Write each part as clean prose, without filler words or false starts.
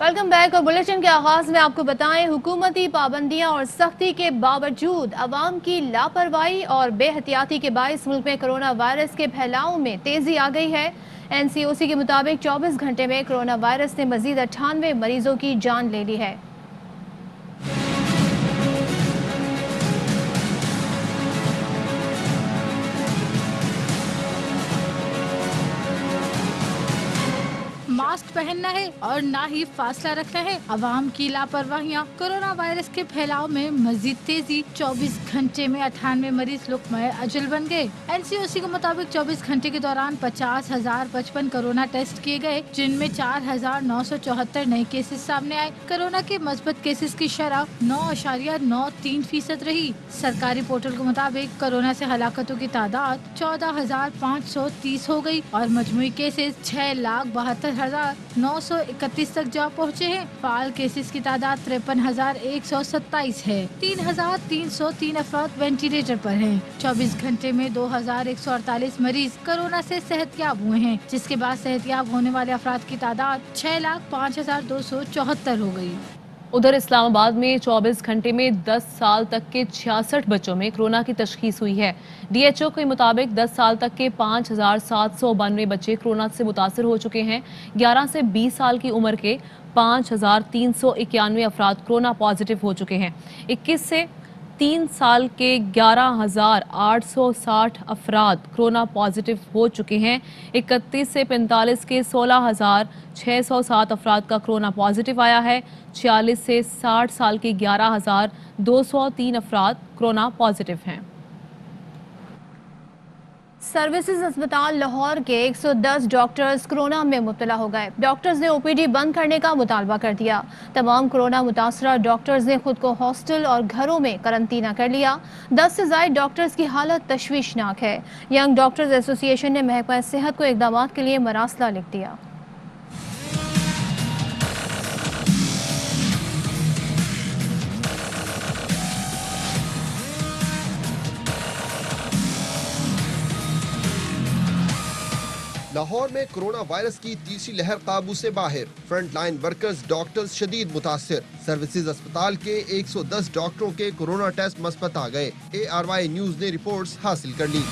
Welcome back. और bulletin के आगाज में आपको बताएं, हुकूमती पाबंदियां और सख्ती के बावजूद अवाम की लापरवाही और बेहतियाती के बायस मुल्क में कोरोना वायरस के फैलाव में तेजी आ गई है। NCOC के मुताबिक 24 घंटे में कोरोना वायरस ने मजीद 98 मरीजों की जान ले ली है। मास्क पहनना है और ना ही फासला रखना है। अवाम की लापरवाहियां कोरोना वायरस के फैलाव में मजीद तेजी। 24 घंटे में 98 मरीज लुकमे अजल बन गए। NCOC के मुताबिक 24 घंटे के दौरान 50,055 कोरोना टेस्ट किए गए, जिनमें 4,974 नए केसेस सामने आए। कोरोना के मस्बत केसेस की शरह 9.93% रही। सरकारी पोर्टल के मुताबिक कोरोना से हलाकतों की तादाद 14,530 हो गई और मजमूई केसेस 6,72,931 तक जा पहुँचे हैं। फाल केसेस की तादाद 53,127 है। 3,303 अफराद वेंटिलेटर पर हैं। 24 घंटे में 2,148 मरीज कोरोना से सेहतयाब हुए हैं, जिसके बाद सेहतयाब होने वाले अफराद की तादाद 6,05,274 हो गई। उधर इस्लामाबाद में 24 घंटे में 10 साल तक के 66 बच्चों में कोरोना की तशखीस हुई है। DHO के मुताबिक 10 साल तक के 5,792 बच्चे कोरोना से मुतासर हो चुके हैं। 11 से 20 साल की उम्र के 5,391 अफराद कोरोना पॉजिटिव हो चुके हैं। 21 से 3 साल के 11,860 अफराद कोरोना पॉजिटिव हो चुके हैं। 31 से 45 के 16,607 अफराद का कोरोना पॉजिटिव आया है। 46 से 60 साल के 11,203 अफराद कोरोना पॉजिटिव हैं। सर्विसेज अस्पताल लाहौर के 110 डॉक्टर्स कोरोना में मुब्तला हो गए। डॉक्टर्स ने OPD बंद करने का मुतालबा कर दिया। तमाम कोरोना मुतासरा डॉक्टर्स ने खुद को हॉस्टल और घरों में करंतना कर लिया। 10 से ज़ायद डॉक्टर्स की हालत तशवीशनाक है। यंग डॉक्टर्स एसोसिएशन ने महकमा सेहत को इक़दामात के लिए मरासला लिख दिया। लाहौर में कोरोना वायरस की तीसरी लहर काबू से बाहर। फ्रंट लाइन वर्कर्स डॉक्टर्स शदीद मुतासिर। सर्विसेज अस्पताल के 110 डॉक्टरों के कोरोना टेस्ट मस्बत आ गए। ARY न्यूज ने रिपोर्ट्स हासिल कर ली।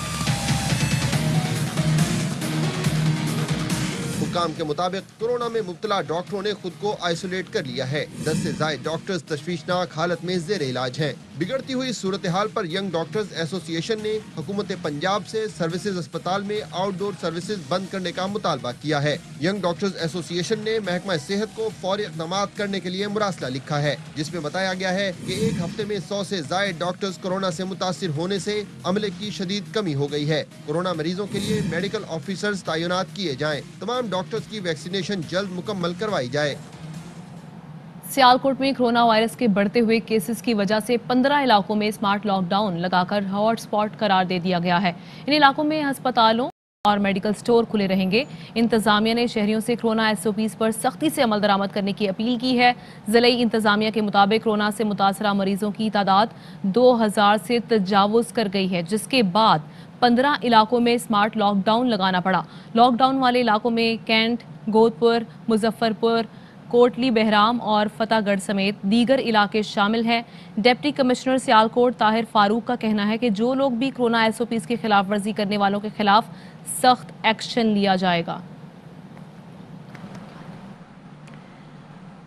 हुकाम के मुताबिक कोरोना में मुब्तला डॉक्टरों ने खुद को आइसोलेट कर लिया है। 10 से ज्यादा डॉक्टर्स तशवीशनाक हालत में जेर इलाज हैं। बिगड़ती हुई सूरत हाल पर यंग डॉक्टर्स एसोसिएशन ने हुकूमत पंजाब से सर्विसेज अस्पताल में आउटडोर सर्विसेज बंद करने का मुतालबा किया है। यंग डॉक्टर्स एसोसिएशन ने महकमा सेहत को फौरी इक़दामात करने के लिए मुरासला लिखा है, जिसमें बताया गया है कि एक हफ्ते में 100 से ज्यादा डॉक्टर्स कोरोना से मुतासिर होने से अमले की शदीद कमी हो गई है। कोरोना मरीजों के लिए मेडिकल ऑफिसर्स तैनात किए जाएं। तमाम डॉक्टर्स की वैक्सीनेशन जल्द मुकम्मल करवाई जाए। सियालकोट में कोरोना वायरस के बढ़ते हुए केसेस की वजह से 15 इलाकों में स्मार्ट लॉकडाउन लगाकर हॉटस्पॉट करार दे दिया गया है। इन इलाकों में अस्पतालों और मेडिकल स्टोर खुले रहेंगे। इंतजामिया ने शहरियों से कोरोना SOPs पर सख्ती से अमल दरामद करने की अपील की है। जिले इंतजामिया के मुताबिक कोरोना से मुतासरा मरीजों की तादाद 2000 से तजावुज कर गई है, जिसके बाद 15 इलाकों में स्मार्ट लॉकडाउन लगाना पड़ा। लॉकडाउन वाले इलाकों में कैंट, गोदपुर, मुजफ्फरपुर, कोटली बहराम और फतेहगढ़ समेत दीगर इलाके शामिल हैं। डिप्टी कमिश्नर सियालकोट ताहिर फारूक का कहना है कि जो लोग भी कोरोना SOPs की खिलाफ वर्जी करने वालों के खिलाफ सख्त एक्शन लिया जाएगा।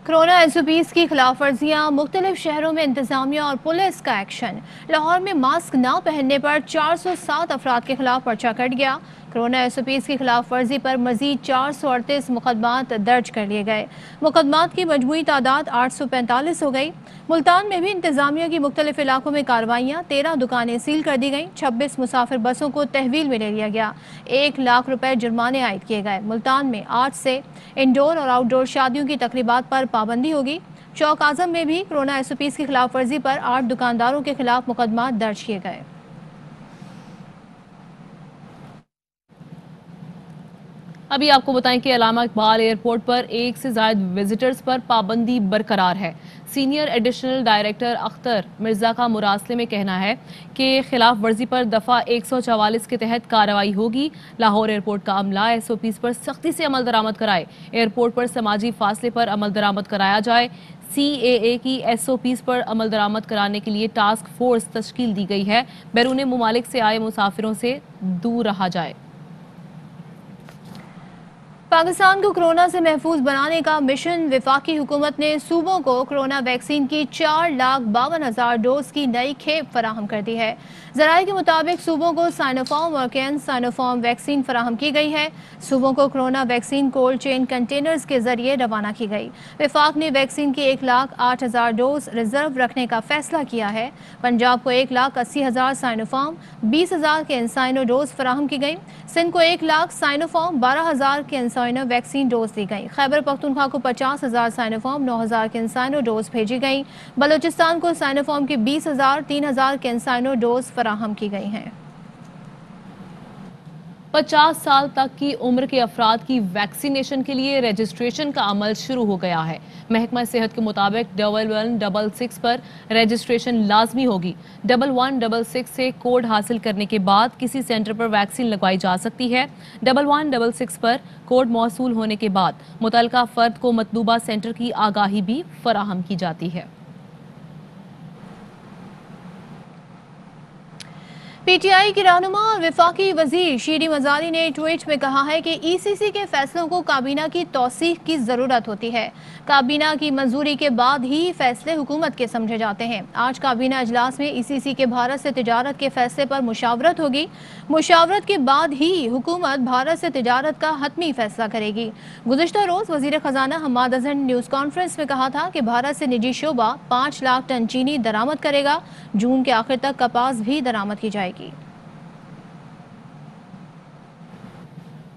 कोरोना SOPs की खिलाफ वर्जियाँ, मुख्तलिफ शहरों में इंतजामिया और पुलिस का एक्शन। लाहौर में मास्क न पहनने पर 407 अफराद के खिलाफ पर्चा कट गया। कोरोना SOPs की खिलाफ वर्जी पर मजीद 438 मुकदमात दर्ज कर लिए गए। मुकदमात की मजमूई तादाद 845 हो गई। मुल्तान में भी इंतजामिया की मुख्तलिफ इलाकों में कार्रवाइयाँ, 13 दुकानें सील कर दी गईं। 26 मुसाफिर बसों को तहवील में ले लिया गया। 1 लाख रुपए जुर्माने आयद किए गए। मुल्तान में आज से इंडोर और आउटडोर शादियों की तकरीबात पर पाबंदी होगी। चौक आजम में भी कोरोना SOPs की खिलाफ वर्जी पर 8 दुकानदारों के खिलाफ मुकदमा दर्ज किए गए। अभी आपको बताएं कि अल्लामा इकबाल एयरपोर्ट पर एक से ज्यादा विजिटर्स पर पाबंदी बरकरार है। Senior additional director Akhtar Mirza का मुरासले में कहना है कि खिलाफ वर्जी पर दफा 144 के तहत कार्रवाई होगी। लाहौर एयरपोर्ट का अमला SOPs पर सख्ती से अमल दरामद कराए। एयरपोर्ट पर समाजी फासले पर अमल दरामद कराया जाए। CAA की SOPs पर अमल दरामद कराने के लिए टास्क फोर्स तश्कील दी गई है। बैरून मुमालिक से आए मुसाफिरों से दूर रहा जाए। पाकिस्तान को कोरोना से महफूज बनाने का मिशन। वफाकी हुकूमत ने सूबों को कोरोना वैक्सीन की 4,52,000 डोज की नई खेप फराहम कर दी है। ज़राए के मुताबिक सूबों को साइनोफार्म और कैन साइनोफार्म वैक्सीन फराहम की गई है। सूबों को corona vaccine cold chain containers के जरिए रवाना की गई। वफाक ने वैक्सीन की 1,08,000 डोज रिजर्व रखने का फैसला किया है। पंजाब को 1,80,000 साइनोफार्म, 20,000 के साइनो डोज फराहम की गई। सिंध को 1 लाख साइनोफार्म, 12,000 के इंसाइनो वैक्सीन डोज दी गई। खैबर पख्तूनख्वा को 50,000 साइनोफार्म, 9,000 के इंसाइनो डोज भेजी गई। बलोचिस्तान को साइनोफार्म की 20,000, 3,000 के इंसाइनो डोज फराहम की गई हैं। 50 साल तक की उम्र के अफराद की वैक्सीनेशन के लिए रजिस्ट्रेशन का अमल शुरू हो गया है। महकमा सेहत के मुताबिक 1166 पर रजिस्ट्रेशन लाजमी होगी। 1166 से कोड हासिल करने के बाद किसी सेंटर पर वैक्सीन लगवाई जा सकती है। 1166 पर कोड मौसूल होने के बाद मुतलका फर्द को मतलूबा सेंटर की आगाही भी फराहम की जाती है। PTI की रहनुमा और वफाकी वजीर शीरी मजारी ने ट्वीट में कहा है कि ECC के फैसलों को काबीना की तौसीक की ज़रूरत होती है। काबीना की मंजूरी के बाद ही फैसले हुकूमत के समझे जाते हैं। आज काबीना अजलास में ECC के भारत से तिजारत के फैसले पर मुशावरत होगी। मुशावरत के बाद ही हुकूमत भारत से तिजारत का हतमी फैसला करेगी। गुज़िश्ता रोज़ वज़ीर ख़जाना हम्माद अज़हर न्यूज़ कॉन्फ्रेंस में कहा था कि भारत से निजी शोबा 5 लाख टन चीनी दरामद करेगा। जून के आखिर तक कपास भी दरामद की जाएगी।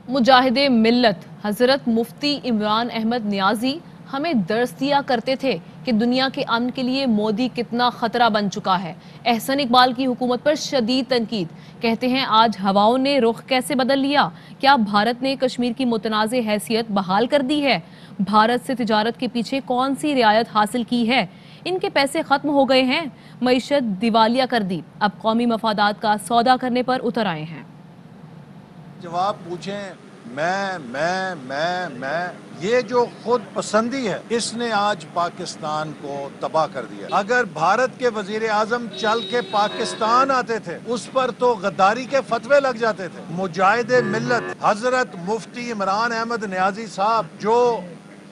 मुजाहिदे मिल्लत हजरत मुफ्ती इमरान अहमद नियाजी हमें दर्स दिया करते थे कि दुनिया के अमन के लिए मोदी कितना खतरा बन चुका है। एहसन इकबाल की हुकूमत पर शदीद तनकीद। कहते हैं आज हवाओं ने रुख कैसे बदल लिया। क्या भारत ने कश्मीर की मुतनाज़े हैसियत बहाल कर दी है? भारत से तिजारत के पीछे कौन सी रियायत हासिल की है? इनके पैसे खत्म हो गए हैं। मईशत दिवालिया कर दी। अब कौमी मफादात का सौदा करने पर उतर आए हैं। जवाब पूछें मैं ये जो खुद पसंदी है इसने आज पाकिस्तान को तबाह कर दिया। अगर भारत के वजीर आजम चल के पाकिस्तान आते थे उस पर तो गद्दारी के फतवे लग जाते थे। मुजाहिदे मिल्लत हजरत मुफ्ती इमरान अहमद नियाजी साहब जो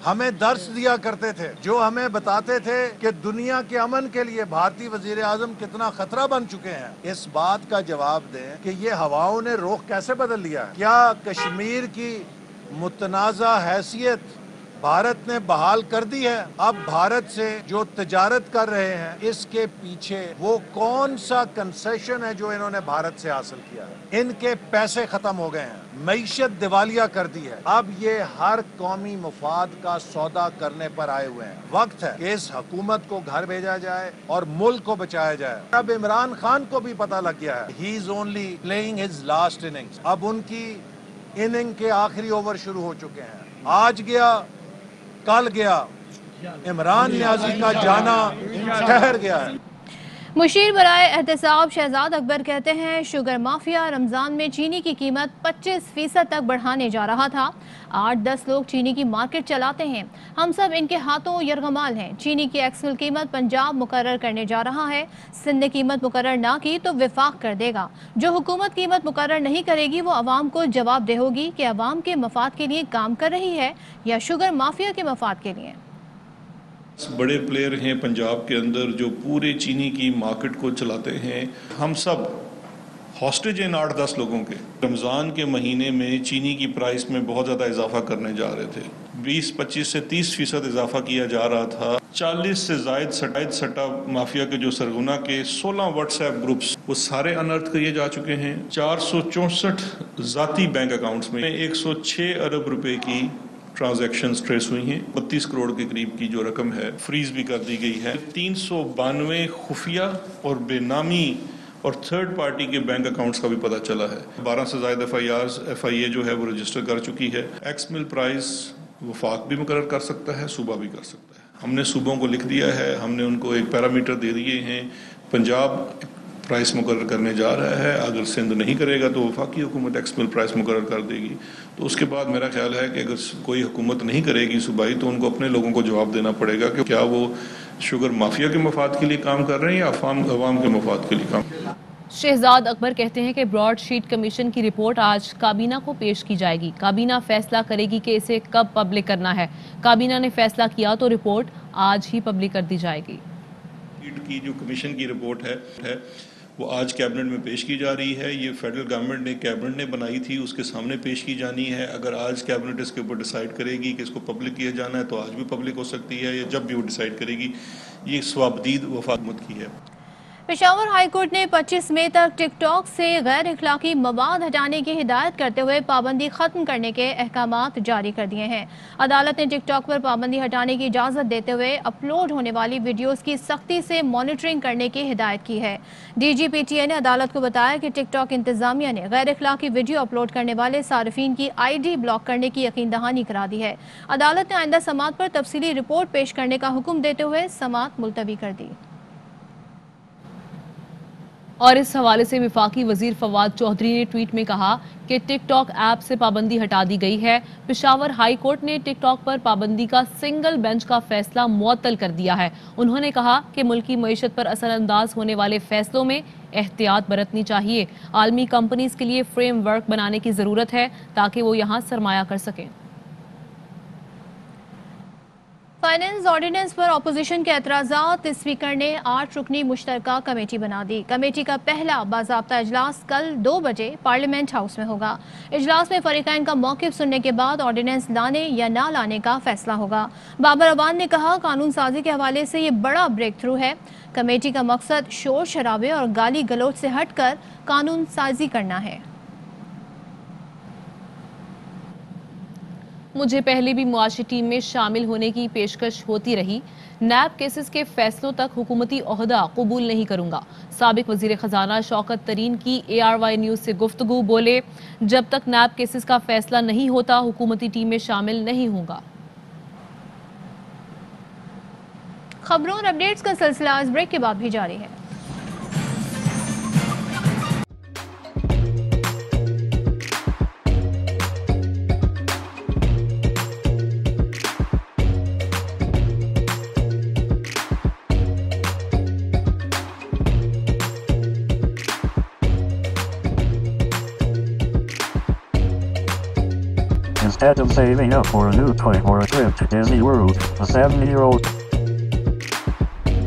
हमें दर्स दिया करते थे, जो हमें बताते थे कि दुनिया के अमन के लिए भारतीय वजीर आजम कितना खतरा बन चुके हैं, इस बात का जवाब दें कि ये हवाओं ने रुख कैसे बदल लिया है। क्या कश्मीर की मुतनाज़ा हैसियत भारत ने बहाल कर दी है? अब भारत से जो तिजारत कर रहे हैं इसके पीछे वो कौन सा कंसेशन है जो इन्होंने भारत से हासिल किया है? इनके पैसे खत्म हो गए हैं, मईशत दिवालिया कर दी है। अब ये हर कौमी मुफाद का सौदा करने पर आए हुए हैं। वक्त है कि इस हुकूमत को घर भेजा जाए और मुल्क को बचाया जाए। अब इमरान खान को भी पता लग गया है he is only playing his last innings. अब उनकी इनिंग के आखिरी ओवर शुरू हो चुके हैं। आज गया कल गया, इमरान नियाजी का जाना ठहर गया है। मुशीर बराए एहतसाब शहजाद अकबर कहते हैं शुगर माफिया रमजान में चीनी की कीमत 25% तक बढ़ाने जा रहा था। 8-10 लोग चीनी की मार्केट चलाते हैं। हम सब इनके हाथों यरगमाल हैं। चीनी की एक्सुअल कीमत पंजाब मुकर्रर करने जा रहा है। सिंध ने कीमत मुकर्रर ना की तो विफाक कर देगा। जो हुकूमत कीमत मुकर्रर नहीं करेगी वो अवाम को जवाबदेह होगी कि अवाम के मफाद के लिए काम कर रही है या शुगर माफिया के मफाद के लिए। बड़े प्लेयर हैं पंजाब के अंदर जो पूरे चीनी की मार्केट को चलाते हैं। हम सब हॉस्टेज हैं 8-10 लोगों के। रमज़ान के महीने में चीनी की प्राइस में बहुत ज़्यादा इजाफा करने जा रहे थे। 20-25 से 30% इजाफा किया जा रहा था। 40 से ज़ायद सट्टा माफिया के जो सरगुना के 16 व्हाट्सएप ग्रुप्स वो सारे अनर्थ किए जा चुके हैं। 464 ज़ाती बैंक अकाउंट्स में 106 अरब रुपए की ट्रांजैक्शंस ट्रेस हुई हैं। 32 करोड़ के करीब की जो रकम है फ्रीज भी कर दी गई है। 392 खुफिया और बेनामी और थर्ड पार्टी के बैंक अकाउंट्स का भी पता चला है। 12 से ज़ायद FIA जो है वो रजिस्टर कर चुकी है। एक्स मिल प्राइस वफाक भी मुकर्रर कर सकता है, सूबा भी कर सकता है। हमने सूबों को लिख दिया है, हमने उनको एक पैरामीटर दे दिए हैं। पंजाब प्राइस मुकर्रर करने जा रहा है, अगर सिंध नहीं करेगा तो वफाकी हुकूमत एक्स मिल प्राइस मुकर्रर कर देगी। तो उसके बाद मेरा ख्याल है कि अगर कोई हुकूमत नहीं करेगी सूबाई, तो उनको अपने लोगों को जवाब देना पड़ेगा कि क्या वो शुगर माफिया के मफाद के लिए काम कर रहे हैं या अवाम के मफाद के लिए काम कर रहे हैं। शहजाद अकबर कहते हैं कि ब्रॉडशीट कमीशन की रिपोर्ट आज काबीना को पेश की जाएगी। काबीना फैसला करेगी कि इसे कब पब्लिक करना है। काबीना ने फैसला किया तो रिपोर्ट आज ही पब्लिक कर दी जाएगी। की जो कमीशन की रिपोर्ट है वो आज कैबिनेट में पेश की जा रही है। ये फेडरल गवर्नमेंट ने कैबिनेट ने बनाई थी, उसके सामने पेश की जानी है। अगर आज कैबिनेट इसके ऊपर डिसाइड करेगी कि इसको पब्लिक किया जाना है तो आज भी पब्लिक हो सकती है, या जब भी वो डिसाइड करेगी। ये स्वाबदीद वफाकमत की है। पेशावर हाई कोर्ट ने 25 मई तक टिकटॉक से गैर इखलाकी मवाद हटाने की हिदायत करते हुए पाबंदी खत्म करने के अहकामात जारी कर दिए हैं। अदालत ने टिकटॉक पर पाबंदी हटाने की इजाज़त देते हुए अपलोड होने वाली वीडियोस की सख्ती से मॉनिटरिंग करने की हिदायत की है। DGPTA ने अदालत को बताया कि टिकटॉक इंतजामिया ने गैर इखलाकी वीडियो अपलोड करने वाले सार्फिन की ID ब्लॉक करने की यकीन दहानी करा दी है। अदालत ने आइंदा समात पर तफसीली रिपोर्ट पेश करने का हुक्म देते हुए समात मुलतवी कर दी। और इस हवाले से वफाकी वजीर फवाद चौधरी ने ट्वीट में कहा कि टिकटॉक ऐप से पाबंदी हटा दी गई है। पेशावर हाई कोर्ट ने टिकटॉक पर पाबंदी का सिंगल बेंच का फैसला मुअत्तल कर दिया है। उन्होंने कहा कि मुल्की मईशत पर असरअंदाज होने वाले फैसलों में एहतियात बरतनी चाहिए। आलमी कंपनीज के लिए फ्रेमवर्क बनाने की ज़रूरत है ताकि वो यहाँ सरमाया कर सकें। फाइनेंस ऑर्डिनेंस पर अपोजिशन के एतराज़ात स्पीकर ने 8 रुकनी मुश्तरका कमेटी बना दी। कमेटी का पहला बाज़ाब्ता इजलास कल 2 बजे पार्लियामेंट हाउस में होगा। इजलास में फरीकैन का मौक़िफ़ सुनने के बाद ऑर्डिनेंस लाने या ना लाने का फैसला होगा। बाबर अवान ने कहा, कानून साजी के हवाले से ये बड़ा ब्रेक थ्रू है। कमेटी का मकसद शोर शराबे और गाली गलौज से हटकर कानून साजी करना है। मुझे पहले भी मुआशी टीम में शामिल होने की पेशकश होती रही। नैब केसेस के फैसलों तक हुकूमती ओहदा कबूल नहीं करूंगा। साबिक वजीर खजाना शौकत तरीन की ARY न्यूज़ से गुफ्तगू, बोले जब तक नैब केसेस का फैसला नहीं होता हुकूमती टीम में शामिल नहीं होगा। खबरों और अपडेट्स का सिलसिला इस ब्रेक के बाद भी जारी है। Instead of saving up for a new toy or a trip to Disney World, a 7-year-old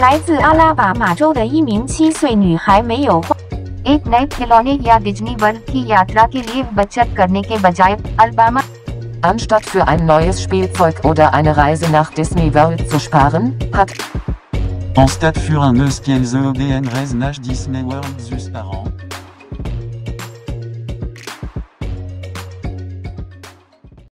来自阿拉巴马州的一名7岁女孩没有花 एक नए खिलौने या डिज्नी वर्ल्ड की यात्रा के लिए बचत करने के बजाय Alabama Anstatt für ein neues Spielzeug oder eine Reise nach Disney World zu sparen, hat Anstatt für un neues Spielzeug oder eine Reise nach Disney World zu sparen